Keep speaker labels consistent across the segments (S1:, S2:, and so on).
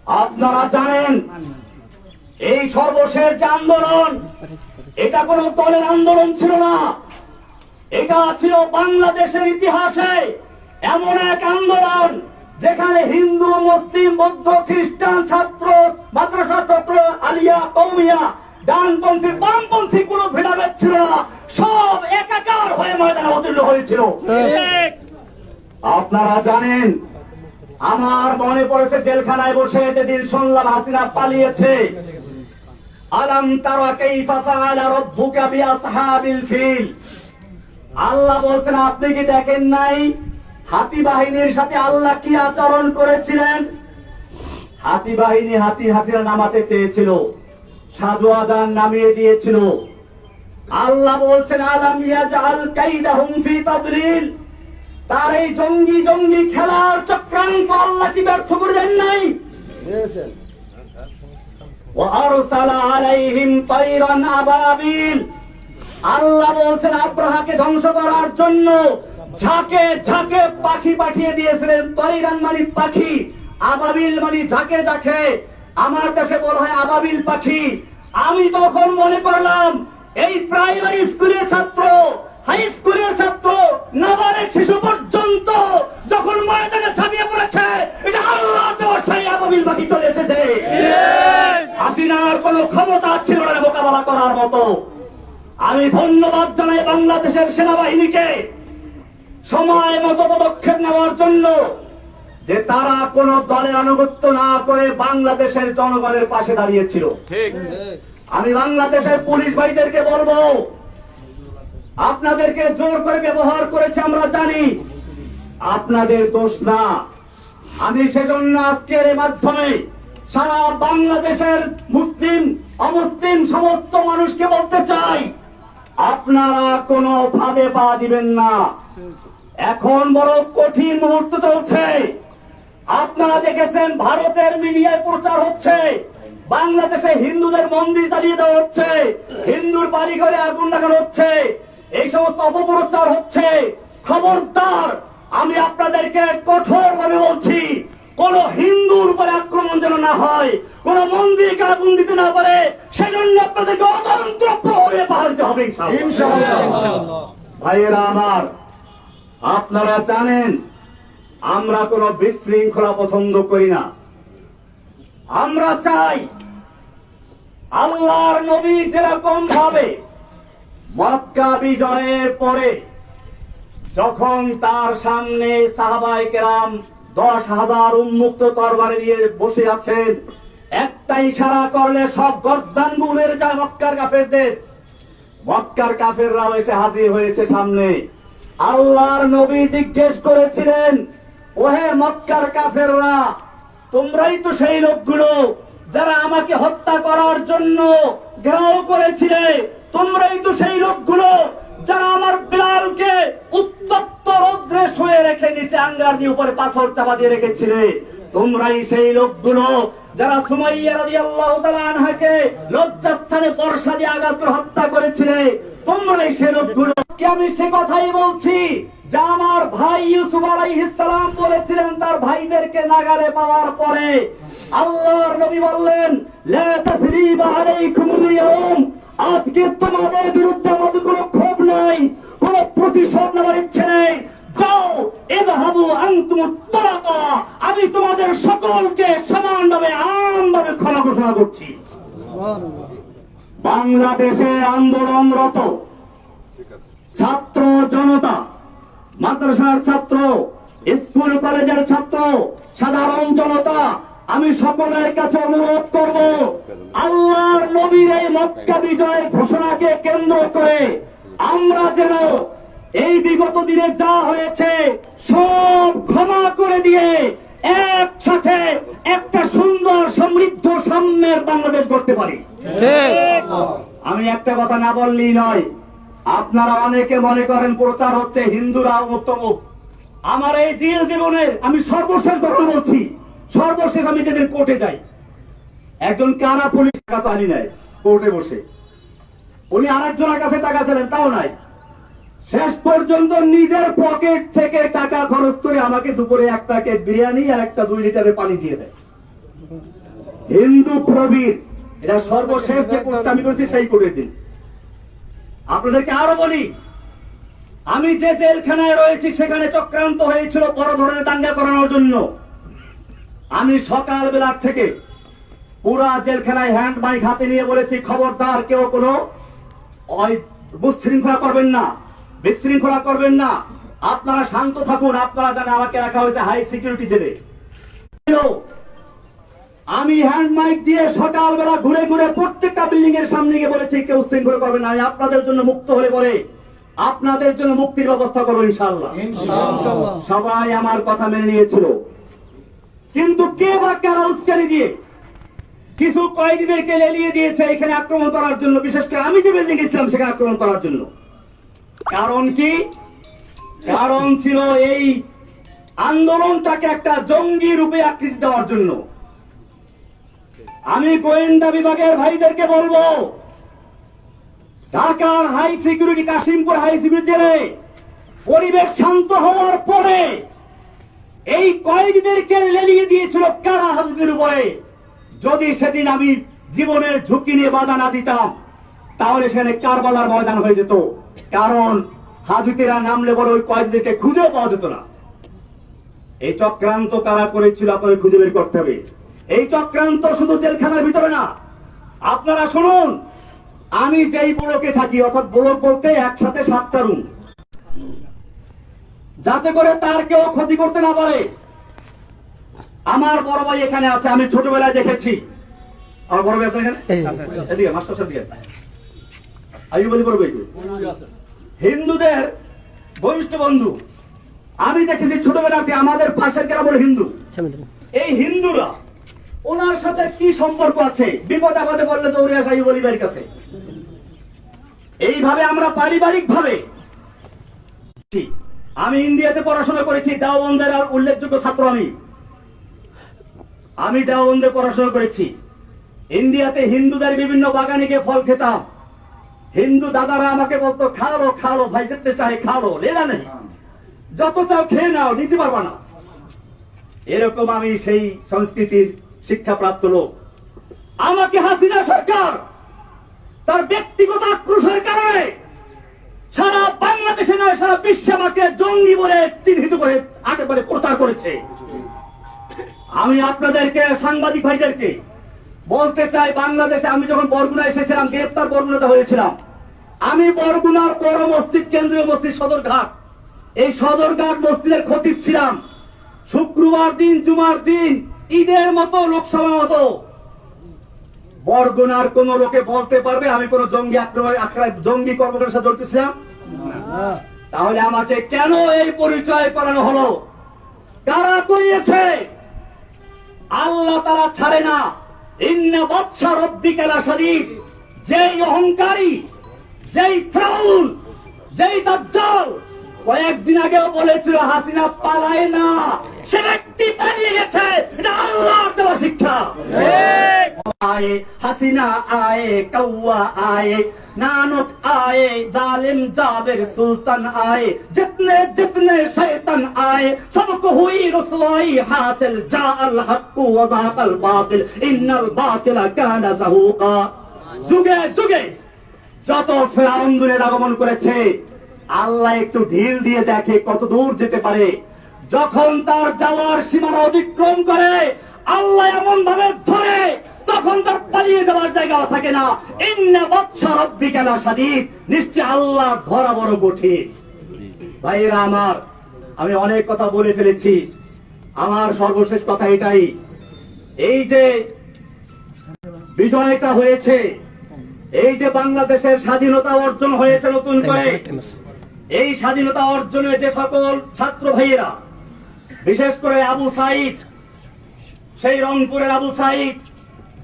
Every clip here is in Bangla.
S1: আপনারা জানেন এই সর্বশেষ যে আন্দোলন, এটা কোন দলের আন্দোলন ছিল না, এটা ছিল বাংলাদেশের ইতিহাসে এমন এক আন্দোলন যেখানে হিন্দু, মুসলিম, বৌদ্ধ, খ্রিস্টান, ছাত্র, মাদ্রাসা ছাত্র, আলিয়া, কওমিয়া, ডানপন্থী, বামপন্থী কোন ভেদাভেদ ছিল না, সব একাকার হয়ে ময়দানে অবতীর্ণ হয়েছিল। আপনারা জানেন, আমার মনে পড়েছে জেলখানায় বসে যেদিন শুনলাম হাসিনা পালিয়েছে। আলাম তারা কাইফা ফাআলা রাব্বুকা বিআসহাবিল ফিল, আল্লাহ বলছেন আপনি কি দেখেন নাই হাতি বাহিনীর সাথে আল্লাহ কি আচরণ করেছিলেন? হাতি বাহিনী হাসিনা নামাতে চেয়েছিল, সাজু আজান নামিয়ে দিয়েছিল। আল্লাহ বলছেন আলাম ইয়াজআল কাইদাহুম ফি তাদলিল, তার এই জঙ্গি জঙ্গি খেলার চক্রান্ত আল্লাহ কি ব্যর্থ করে দেন নাই? ওয়া আরসালা আলাইহিম তায়রান আবাবিল, আল্লাহ বলছেন আব্রাহাকে ধ্বংস করার জন্য ঝাঁকে ঝাঁকে পাখি পাঠিয়ে দিয়েছিলেন। তায়রান মানে পাখি, আবাবিল মানে ঝাঁকে ঝাঁকে, আমার দেশে বলা হয় আবাবিল পাখি। আমি তখন মনে করলাম এই প্রাইমারি স্কুলের ছাত্র, হাই স্কুলের ছাত্র, নাবালক শিশু পর্যন্ত যখন ময়দানে ঝাঁপিয়ে পড়েছে, এটা আল্লাহ তো সেই আবাবিল পাখি চলে এসেছে। হাসিনার কোনো ক্ষমতা ছিল না মোকাবেলা করার মতো। আমি ধন্যবাদ জানাই বাংলাদেশের সেনাবাহিনীকে সময় মতো পদক্ষেপ নেওয়ার জন্য, যে তারা কোন দলের আনুগত্য না করে বাংলাদেশের জনগণের পাশে দাঁড়িয়েছিল। আমি বাংলাদেশের পুলিশ ভাইদেরকে বলবো, আপনাদেরকে জোর করে ব্যবহার করেছে আমরা জানি, আপনাদের দোষ না। আমি সেজন্য আজকের মাধ্যমে সারা বাংলাদেশের মুসলিম অমুসলিম সমস্ত মানুষকে বলতে চাই, আপনারা কোনো ফাঁদে পা দিবেন না। এখন বড় কঠিন মুহূর্ত চলছে। আপনারা দেখেছেন ভারতের মিডিয়ায় প্রচার হচ্ছে বাংলাদেশে হিন্দুদের মন্দির জ্বালিয়ে দেওয়া হচ্ছে, হিন্দুর বাড়ি ঘরে আগুন লাগানো হচ্ছে, এই সমস্ত অপপ্রচার হচ্ছে। খবরদার, আমি আপনাদেরকে কঠোরভাবে বলছি, কোন হিন্দুর উপরে আক্রমণ যেন না হয়, কোন মন্দিরকে আগুন দিতে না পারে, সেজন্য আপনাদেরকে অতন্ত্র প্রহরে পাহাড় দিতে হবে ইনশাআল্লাহ। ভাইয়েরা আমার, আপনারা জানেন আমরা কোন বিশৃঙ্খলা পছন্দ করি না। আমরা চাই আল্লাহর নবী যেরকম ভাবে মক্কা বিজয়ের পরে যখন তার সামনে সাহাবায়ে কেরাম 10,000 উন্মুক্ত তরবারি নিয়ে বসে আছেন, একটা ইশারা করলে সব গর্দান গুলের যায় মক্কার কাফেরদের। মক্কার কাফেররাও এসে হাজির হয়েছে সামনে। আল্লাহর নবী জিজ্ঞেস করেছিলেন, ওহে মক্কার কাফেররা, তোমরাই তো সেই লোকগুলো যারা আমাকে হত্যা করার জন্য ঘেরাও করেছিলে, তোমরাই তো সেই লোকগুলো যারা আমার বিলালকে উত্তপ্ত রৌদ্রে শুয়ে রেখে নিচে আঙ্গার দিয়ে উপরে পাথর চাপা দিয়ে রেখেছিলে, তোমরাই সেই লোকগুলো যারা সুমাইয়া রাদিয়াল্লাহু তাআলা আনহাকে লজ্জাস্থানে বর্ষা দিয়ে আঘাত করে হত্যা করেছিলে, তোমরাই সেই লোকগুলো। আমি সে কথাই বলছি যা আমার ভাই ইউসুফ আলাইহিস সালাম বলেছিলেন তার ভাইদেরকে নাগালে পাওয়ার পরে। আল্লাহর নবী বললেন, লা তাসরিবা আলাইকুমুল ইয়াউম, আজকে তোমাদের বিরুদ্ধে আমাদের কোনো ক্ষোভ নাই, কোনো প্রতিশোধ নেওয়ার ইচ্ছে নেই। যাও, ইযহাবু আনতুম তালাকা, আমি তোমাদের সকলকে সমানভাবে আমভাবে ক্ষমা ঘোষণা করছি। বাংলাদেশে আন্দোলনরত ছাত্র জনতা, মাদ্রাসার ছাত্র, স্কুল কলেজের ছাত্র, সাধারণ জনতা, আমি সকলের কাছে অনুরোধ করব, আল্লাহর নবীর এই মক্কা বিজয়ের ঘোষণাকে কেন্দ্র করে আমরা যেন এই বিগত দিনে যা হয়েছে সব ক্ষমা করে দিয়ে একসাথে একটা সুন্দর সমৃদ্ধ সাম্যের বাংলাদেশ করতে পারি। আমি একটা কথা না বললেই নয়, আপনারা অনেকে মনে করেন প্রচার হচ্ছে হিন্দুরা উত্তম। আমার এই জেল জীবনের আমি সর্বশেষ ঘটনা বলছি, সর্বশেষ আমি যেদিন কোর্টে যাই, একজন কারা পুলিশ টাকা তো আনি নাই, কোর্টে বসে উনি আরেকজনের কাছে টাকা ছিলেন তাও নাই, শেষ পর্যন্ত নিজের পকেট থেকে টাকা খরচ করে আমাকে দুপুরে একটা বিরিয়ানি আর একটা 2 লিটারের পানি দিয়ে দেয়। হিন্দু প্রবীর, এটা সর্বশেষ যে কোর্টটা আমি করেছি সেই কোর্টের দিন। আপনাদেরকে আরো বলি, আমি যে জেলখানায় রয়েছি সেখানে চক্রান্ত হয়েছিল বড় ধরনের দাঙ্গা করানোর জন্য। আমি সকালবেলা থেকে পুরা জেলখানায় হ্যান্ড মাইক হাতে নিয়ে বলেছি, খবরদার কেউ কোনো বিশৃঙ্খলা করবেন না, বিশৃঙ্খলা করবেন না, আপনারা শান্ত থাকুন। আপনারা জানেন আমাকে রাখা হয়েছে হাই সিকিউরিটি জেলে। আমি হ্যান্ড মাইক দিয়ে সকালবেলা ঘুরে ঘুরে প্রত্যেকটা বিল্ডিং এর সামনে গিয়ে বলেছি কেউ শৃঙ্খলা করবেন না, আমি আপনাদের জন্য মুক্ত হলে পরে আপনাদের জন্য মুক্তির ব্যবস্থা করবো ইনশাআল্লাহ। সবাই আমার কথা মেনে নিয়েছিল। কিন্তু কে বা কারা উস্কানি দিয়ে কিছু কয়েদিদেরকে লেলিয়ে দিয়েছে এখানে আক্রমণ করার জন্য, বিশেষ করে আমি যে বিল্ডিং গেছিলাম সেখানে আক্রমণ করার জন্য। কারণ কি? কারণ ছিল এই আন্দোলনটাকে একটা জঙ্গি রূপে আকৃতি দেওয়ার জন্য। আমি গোয়েন্দা বিভাগের ভাইদেরকে বলবো, ঢাকার high security, Kashimpur high security জেলে পরিবেশ শান্ত হওয়ার পরে এই কয়েদিদেরকে লেলিয়ে দিয়েছিল কারা হাজতের উপরে। যদি সেদিন আমি জীবনের ঝুঁকি নিয়ে বাধা না দিতাম তাহলে সেখানে কারবালার ময়দান হয়ে যেত। কারণ হাজতেরা নামলে বড় ওই কয়েদিদেরকে খুঁজেও পাওয়া যেত না। এই চক্রান্ত কারা করেছিল আপনাদের খুঁজে বের করতে হবে। এই চক্রান্ত শুধু জেলখানার ভিতরে না, আপনারা শুনুন, আমি যেই ব্লকে থাকি, অর্থাৎ ব্লক বলতে একসাথে 7টা রুম, যাতে করে তার কেউ ক্ষতি করতে না পারে। আমার বড় ভাই এখানে আছে, আমি ছোটবেলায় দেখেছি। আমার বড় ভাই আছে এখানে, এদিকে মাস্টার সাহেব দিকে আমি বলি বড় ভাই হিন্দুদের বরিষ্ঠ বন্ধু। আমি দেখেছি ছোটবেলাতে আমাদের পাশের গ্রাম হলো হিন্দু। এই হিন্দুরা ওনার সাথে কি সম্পর্ক আছে, বিপদ আপদে বললে দৌড়ে আসা এই বলিবার কাছে। এইভাবে আমরা পারিবারিক ভাবে, আমি ইন্ডিয়াতে পড়াশোনা করেছি, দেওবন্দের উল্লেখযোগ্য ছাত্র আমি দেওবন্দে পড়াশোনা করেছি। ইন্ডিয়াতে হিন্দুদের বিভিন্ন বাগানে গিয়ে ফল খেতাম। হিন্দু দাদারা আমাকে বলতো, খালো খালো ভাই, যেতে চাই খালো, লেলা নেই, যত চাও খেয়ে নাও, নিতে পারবা না। এরকম আমি সেই সংস্কৃতির শিক্ষাপ্রাপ্ত লোক। আমাকে হাসিনা সরকার তার ব্যক্তিগত আক্রোশের কারণে সারা বাংলাদেশে নয় সারা বিশ্বে আমাকে জঙ্গি বলে চিহ্নিত করে একেবারে প্রচার করেছে। আমি আপনাদেরকে, সাংবাদিক ভাইদেরকে বলতে চাই, বাংলাদেশে আমি যখন বরগুনা এসেছিলাম, গ্রেফতার বরগুনাতে হয়েছিলাম, আমি বরগুনার বড় মসজিদ, কেন্দ্রীয় মসজিদ সদরঘাট, এই সদরঘাট মসজিদের খতিব ছিলাম। শুক্রবার দিন, জুমার দিন, ঈদের মতো, লোকসভার মতো বরগুনার কোন লোকে বলতে পারবে আমি কোন জঙ্গি কর্মকাণ্ডের সাথে জড়িত ছিলাম? তাহলে আমাকে কেন এই পরিচয় করানো হলো? কারা করিয়েছে? আল্লাহ তারা ছাড়ে না। ইন্না বাদশা রাব্বিকা লাশাদীদ। যেই অহংকারী, যেই ফিরাউন, যেই দাজ্জাল কয়েকদিন আগেও বলেছিল হাসিনা পালায় না, সে ব্যক্তি পালিয়ে গেছে। এটা আল্লাহর দেওয়া শিক্ষা। आए हसीना आए कौआ आए नानक आए जालिम जाबिर सुल्तान आए जितने जितने शैतान आए सबको हुई रुसवाई हासिल जाअल हक्कु व ज़ाक़ल बातिल इन्नल बातिला काना ज़हूक़ा। যুগে যুগে যত ফেরাউন দুনিয়ার আগমন করেছে, আল্লাহ একটু ঢিল দিয়ে দেখে কত দূর যেতে পারে। যখন তার যাওয়ার সীমানা অতিক্রম করে আল্লাহ এমন ভাবে ধরে, তখন তার পালিয়ে যাওয়ার জায়গা থাকে না। ইন্না বাদশা রাব্বিকা লাশাদীদ। নিশ্চয় আল্লাহ ধরা বড় কঠিন। ভাইরা আমার, আমি অনেক কথা বলে ফেলেছি, আমার সর্বশেষ কথা এটাই, এই যে বিজয়টা হয়েছে, এই যে বাংলাদেশের স্বাধীনতা অর্জন হয়েছে নতুন করে, এই স্বাধীনতা অর্জনে যে সকল ছাত্র ভাইয়েরা, বিশেষ করে আবু সাইদ, সেই রংপুরের আবু সাইদ,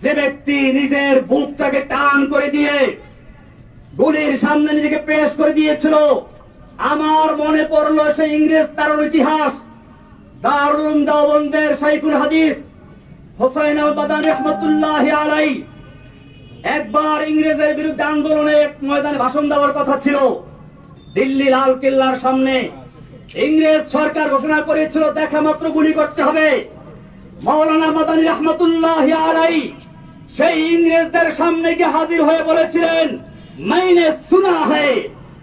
S1: যে ব্যক্তি নিজের বুকটাকে টান করে দিয়ে গুলির সামনে নিজেকে পেশ করে দিয়েছিল, আমার মনে পড়লো সেই ইংরেজ তার ইতিহাস। দারুল উলুম দেওবন্দের শাইখুল হাদিস হোসাইন আল বাদানী রাহমাতুল্লাহি আলাইহি একবার ইংরেজের বিরুদ্ধে আন্দোলনে এক ময়দানে ভাষণ দেওয়ার কথা ছিল। দিল্লি লাল কেল্লার সামনে ইংরেজ সরকার ঘোষণা করেছিল দেখা মাত্র গুলি করতে হবে। মাওলানা মাদানী রহমতুল্লাহি আলাইহি সেই ইংরেজদের সামনে গিয়ে হাজির হয়ে বলেছিলেন, मैंने सुना है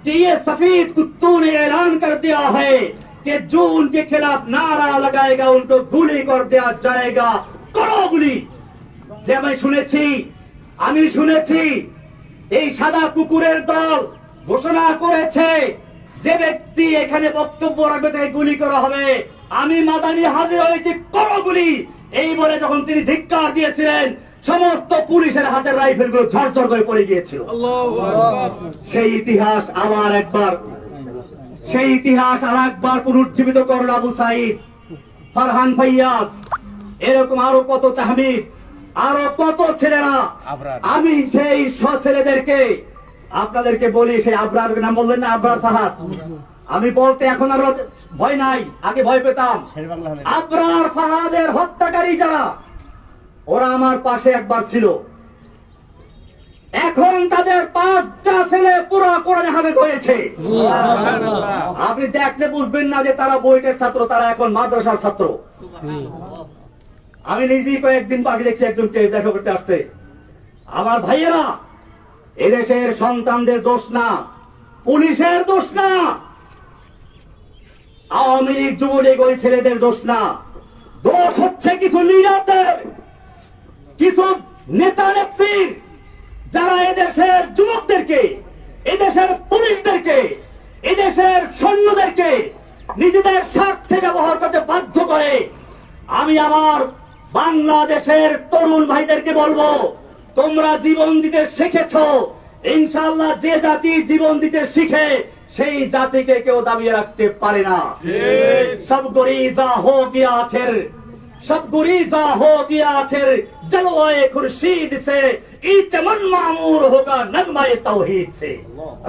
S1: कि ये सफेद कुत्तों ने ऐलान कर दिया है कि जो उनके खिलाफ नारा लगाएगा उनको गुली कर दिया जाएगा, करो गुली। যে আমি শুনেছি এই সাদা কুকুরের দল ঘোষণা করেছে যে ব্যক্তি এখানে বক্তব্য রাখবে তাকে গুলি করা হবে। আমি মাদানী হাজির হয়েছি, করো গুলি। এই বলে যখন তিনি ধিক্কার দিয়েছিলেন, সমস্ত পুলিশের হাতের রাইফেল গুলো ঝরঝর করে পড়ে গিয়েছিল। সেই ইতিহাস আর একবার পুনর্জীবিত করল আবু সাইদ, ফারহান ফাইয়াজ, এরকম আরো কত তাহমিদ, আরো কত ছেলেরা। আমি সেই ছেলেদেরকে আপনাদেরকে বলি, সেই আবরার নাম বললেন না, আবরার ফাহাদ। আমি বলতে এখন আর ভয় নাই, আগে ভয় পেতাম। আবরার ফাহাদের হত্যাকারী যারা, ওরা আমার পাশে একবার ছিল, এখন তাদের 5টা ছেলে পুরো কোরআনে হাফেজ হয়েছে। আপনি দেখলে বুঝবেন না যে তারা বইটের ছাত্র, তারা এখন মাদ্রাসার ছাত্র। আমি নিজেই কয়েকদিন বাকি দেখছি একজনকে দেখা করতে আসছে। আমার ভাইয়েরা, এদেশের সন্তানদের দোষ না, পুলিশের দোষ না, আওয়ামী লীগ যুবলীগ ওই ছেলেদের দোষ না, দোষ হচ্ছে কিছু লিডারদের, কিছু নেতা নেত্রীর, যারা এদেশের যুবকদেরকে, এদেশের পুলিশদেরকে, এদেশের সৈন্যদেরকে নিজেদের স্বার্থে ব্যবহার করতে বাধ্য করে। আমি আমার বাংলাদেশের তরুণ ভাইদেরকে বলবো, তোমরা জীবন দিতে শিখেছো, ইনশাআল্লাহ যে জাতি জীবন দিতে শিখে সেই জাতিকে কেউ দাবিয়ে রাখতে পারে না। সব গরিজা হো গিয়া আখির, सब गुरीजा हो गया आखिर, जलवाए खुर्शीद से ई चमन मामूर होगा नगमाए तौहीद से।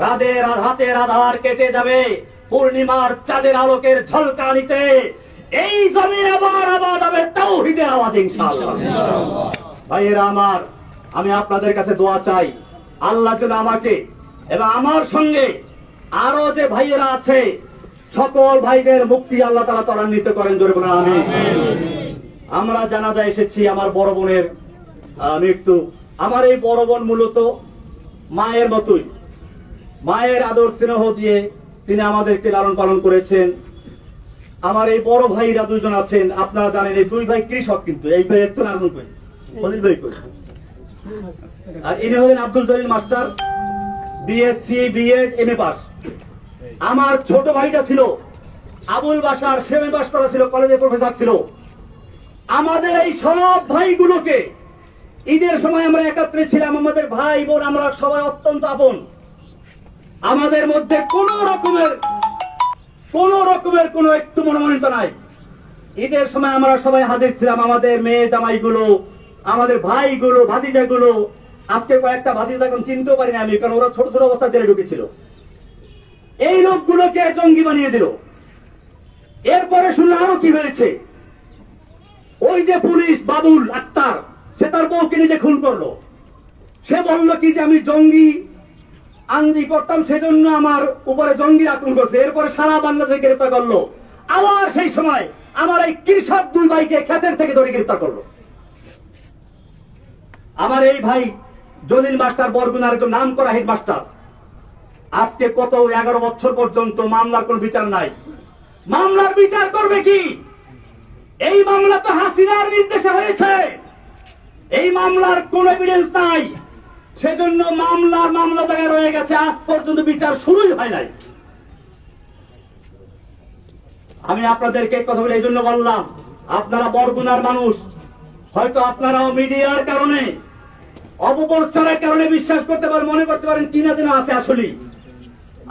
S1: রাতের আধার কেটে যাবে পূর্ণিমার চাঁদের আলোকের ঝলকানিতে, এই জমিন আবার আবাদ হবে তাওহীদের আওয়াজ ইনশাআল্লাহ। ভাইয়েরা আমার, আমি আপনাদের কাছে দোয়া চাই, আল্লাহ যেন আমাকে এবং আমার সঙ্গে আরো যে ভাইয়েরা আছে সকল ভাইদের মুক্তি আল্লাহ তাআলা ত্বরান্বিত করেন, জোরে বলেন আমিন। আমরা জানাজা এসেছি আমার বড় বোনের মৃত্যু। আমার এই বড় বোন মূলত মায়ের মতোই, মায়ের আদর স্নেহ দিয়ে তিনি আমাদেরকে লালন পালন করেছেন। আমার এই বড় ভাইরা দুজন আছেন, আপনারা জানেন এই দুই ভাই কৃষক, কিন্তু এই ভাই একজন আগুন করি ফজিল ভাই করি, আর ইনি হলেন Abdul Jalil master, BSc BEd MA pass. আমার ছোট ভাইটা ছিল আবুল বাশার, সেমে পাস করা ছিল, কলেজে প্রফেসর ছিল। আমাদের এই সব ভাইগুলোকে ঈদের সময় আমরা একত্রে ছিলাম, আমাদের ভাই বোন, আমরা সবাই অত্যন্ত আপন। আমাদের মধ্যে কোন রকমের কোন একটু মনোমালিন্য নাই। ঈদের সময় আমরা সবাই হাজির ছিলাম, আমাদের মেয়ে জামাইগুলো, আমাদের ভাইগুলো, ভাতিজাগুলো। আজকে কয়েকটা ভাতিজা এখন চিনতেও পারি না আমি, কারণ ওরা ছোট ছোট অবস্থায় জেলে ঢুকেছিল। এই লোকগুলোকে জঙ্গি বানিয়ে দিল। এরপরে শুনলে আরো কি হয়েছে, ওই যে পুলিশ বাবুল আক্তার, সে তার বউকে নিজে খুন করলো। সে বলল কি যে আমি জঙ্গি আন্দি করতাম, সেজন্য আমার উপরে জঙ্গি আক্রমণ করছে। এরপরে সারা বাংলাদেশে গ্রেফতার করলো। আবার সেই সময় আমার এই কৃষক দুই ভাইকে ক্ষেতের থেকে ধরে গ্রেফতার করলো। আমার এই ভাই জলিল মাস্টার বরগুনার একজন নাম করা হেডমাস্টার, আজকে কত 11 বছর পর্যন্ত মামলার কোন বিচার নাই। মামলার বিচার করবে কি? এই মামলা তো হাসিনার নির্দেশে হয়েছে, এই মামলার কোন এভিডেন্স নাই, সেজন্য মামলা জায়গায় রয়ে গেছে, আজ পর্যন্ত বিচার শুরুই হয় নাই। আমি আপনাদেরকে কথা বলে এই জন্য বললাম, আপনারা বরগুনার মানুষ, হয়তো আপনারাও মিডিয়ার কারণে, অপপ্রচারের কারণে বিশ্বাস করতে পারেন, মনে করতে পারেন কিনা যেন আছে। আসলে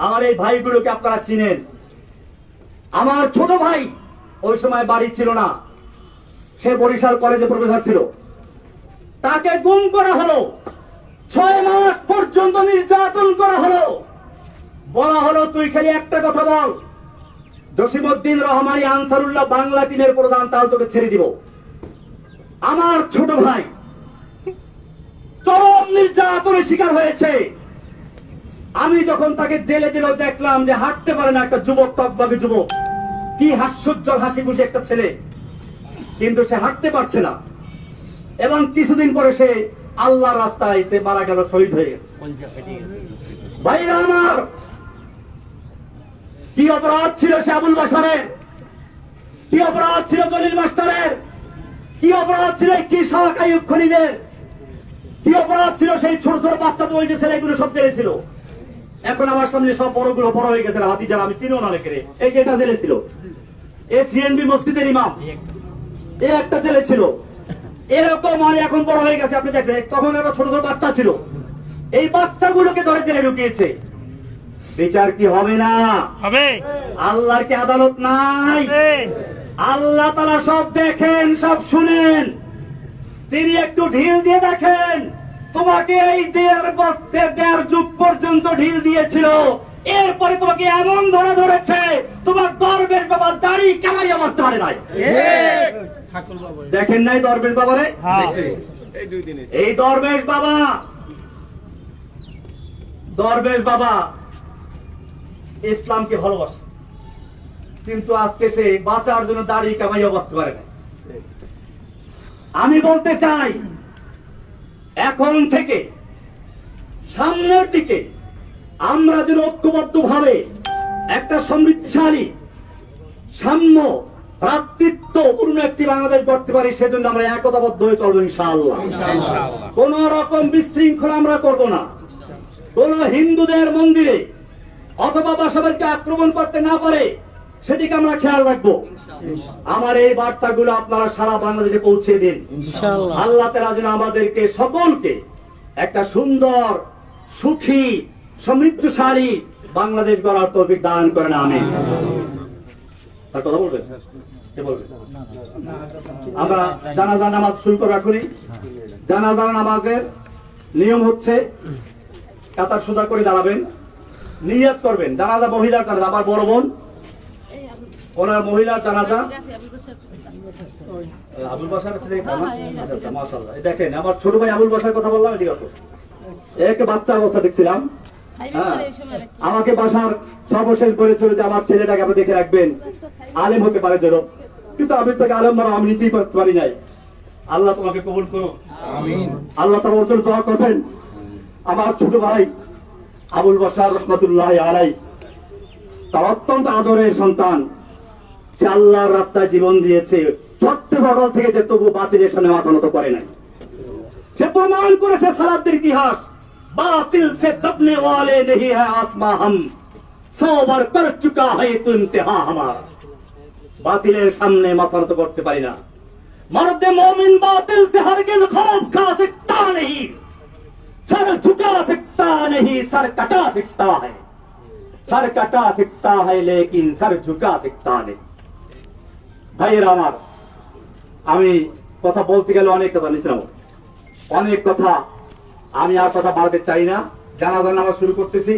S1: আমার এই ভাইগুলোকে আপনারা চিনেন। আমার ছোট ভাই ওই সময় বাড়ি ছিল না, সে বরিশাল কলেজে প্রফেসর ছিল। তাকে গুম করা হলো, 6 মাস পর্যন্ত নির্যাতন করা হলো। বলা হলো তুই খালি একটা কথা বল, জসিমউদ্দিন রহমানী আনসারুল্লাহ বাংলা টিমের প্রধান, তাহলে তোকে ছেড়ে দিব। আমার ছোট ভাই চরম নির্যাতনের শিকার হয়েছে। আমি যখন তাকে জেলে দিল, দেখলাম যে হাঁটতে পারে না একটা যুবক, তকবাগে যুবক, কি হাস্যোজ্জ্বল হাসি খুশি একটা ছেলে। কিন্তু সে হাঁটতে পারছে না, এবং কিছুদিন পরে সে আল্লাহর রাস্তায় মারা গেল, শহীদ হয়ে গেছে। ভাইরা আমার, কি অপরাধ ছিল সে আবুল বাশারের, কি অপরাধ ছিল দলিল মাস্টারের, কি অপরাধ ছিল এই কৃষক আইয়ুব খলিলের, কি অপরাধ ছিল সেই ছোট ছোট বাচ্চা, তো ওই যে ছেলেগুলো সব জেলে ছিল। এখন আমার সামনে সব বড়গুলো বড় হয়ে গেছে, হাতি যারা আমি চিনিও না লেখে। এই যে এটা জেলে ছিল, এ সিএনবি মসজিদের ইমাম, এ একটা জেলে ছিল। এরকম মানে এখন বড় হয়ে গেছে, আপনি দেখছেন। তখন একটা ছোট ছোট বাচ্চা ছিল, এই বাচ্চাগুলোকে ধরে জেলে ঢুকিয়েছে। বিচার কি হবে না?
S2: হবে।
S1: আল্লাহর কি আদালত নাই? আল্লাহ তাআলা সব দেখেন, সব শুনেন। তিনি একটু ঢিল দিয়ে দেখেন, তোমাকে এই দেড় যুগ পর্যন্ত ঢিল দিয়েছিল, এরপরে তোমাকে এমন ধরে ধরেছে, তোমার দরবেশ বাবা দাড়ি কামাইয়া মারতে পারে নাই। দেখেন নাই দরবেশ বাবারে? এই দরবেশ বাবা ইসলামকে ভালোবাসে, কিন্তু আজকে সে বাঁচার জন্য দাড়ি কামাইয়া মারতে পারে না। আমি বলতে চাই, এখন থেকে সামনের দিকে আমরা যেন ঐক্যবদ্ধ ভাবে একটা সমৃদ্ধশালী, সাম্য, ভ্রাতৃত্বপূর্ণ একটি বাংলাদেশ গড়তে পারি, সেজন্য আমরা একতাবদ্ধ হয়ে চলবো ইনশাআল্লাহ। কোন রকম বিশৃঙ্খলা আমরা করব না। কোন হিন্দুদের মন্দিরে অথবা বাসাবাড়িকে আক্রমণ করতে না পারে সেদিকে আমরা খেয়াল রাখবো। আমার এই বার্তাগুলো আপনারা সারা বাংলাদেশে পৌঁছে দিন। আল্লাহ তাআলা যেন আমাদেরকে সকলকে একটা সুন্দর, সুখী, সমৃদ্ধশালী বাংলাদেশ গড়ার তৌফিক দান করেন, আমিন। আর কথা বলবেন? কে বলবেন? আমরা জানাজা নামাজ শুরু করে রাখুনি। জানাজা নামাজের নিয়ম হচ্ছে কাতার সোজা করে দাঁড়াবেন, নিয়ত করবেন। জানাজা মহিলার জানাজা, আমার বড় বোন, ওনার মহিলার জানাজা। আবুল বাশার মাশাআল্লাহ। দেখেন আমার ছোট ভাই আবুল বাশার কথা বললাম, এদিকে আসো। এক বাচ্চা অবস্থা দেখছিলাম, আমাকে বাসার সর্বশেষ বলেছিল যে আমার ছেলেটাকে আপনি দেখে রাখবেন, আলেম হতে পারে যেন, কিন্তু আমি তাকে আলেম বানাবো আমি নিতেই পারি নাই। আল্লাহ তোমাকে কবুল করুন, আমিন। আল্লাহ তাআলার জন্য দোয়া করবেন। আমার ছোট ভাই আবুল বাশার রহমাতুল্লাহি আলাইহি, তার অত্যন্ত আদরের সন্তান, সে আল্লাহর রাস্তায় জীবন দিয়েছে, সত্য বদল থেকে যে তবু বাতিলের সামনে মাথা নত করে নাই। সে প্রমাণ করেছে সালাতের ইতিহাস, বাতিল সে দবনে ওয়ালে नहीं है आसमां हम 100 बार कर चुका है तो इंतहा हमारा। বাতিলের সামনে মাথা নত করতে পারি না। मर्द मोमिन बातिल से हरगिज खौफ खा सकता नहीं, सर झुका सकता नहीं, सर कटा सकता है, सर कटा सकता है लेकिन सर झुका सकता नहीं। ভাইয়েরা আমার, আমি কথা বলতে গেলে অনেক কথা নিছিলাম, অনেক কথা, আমি আর কথা বাড়াতে চাই না। জানাজা নামাজ শুরু করতেছি।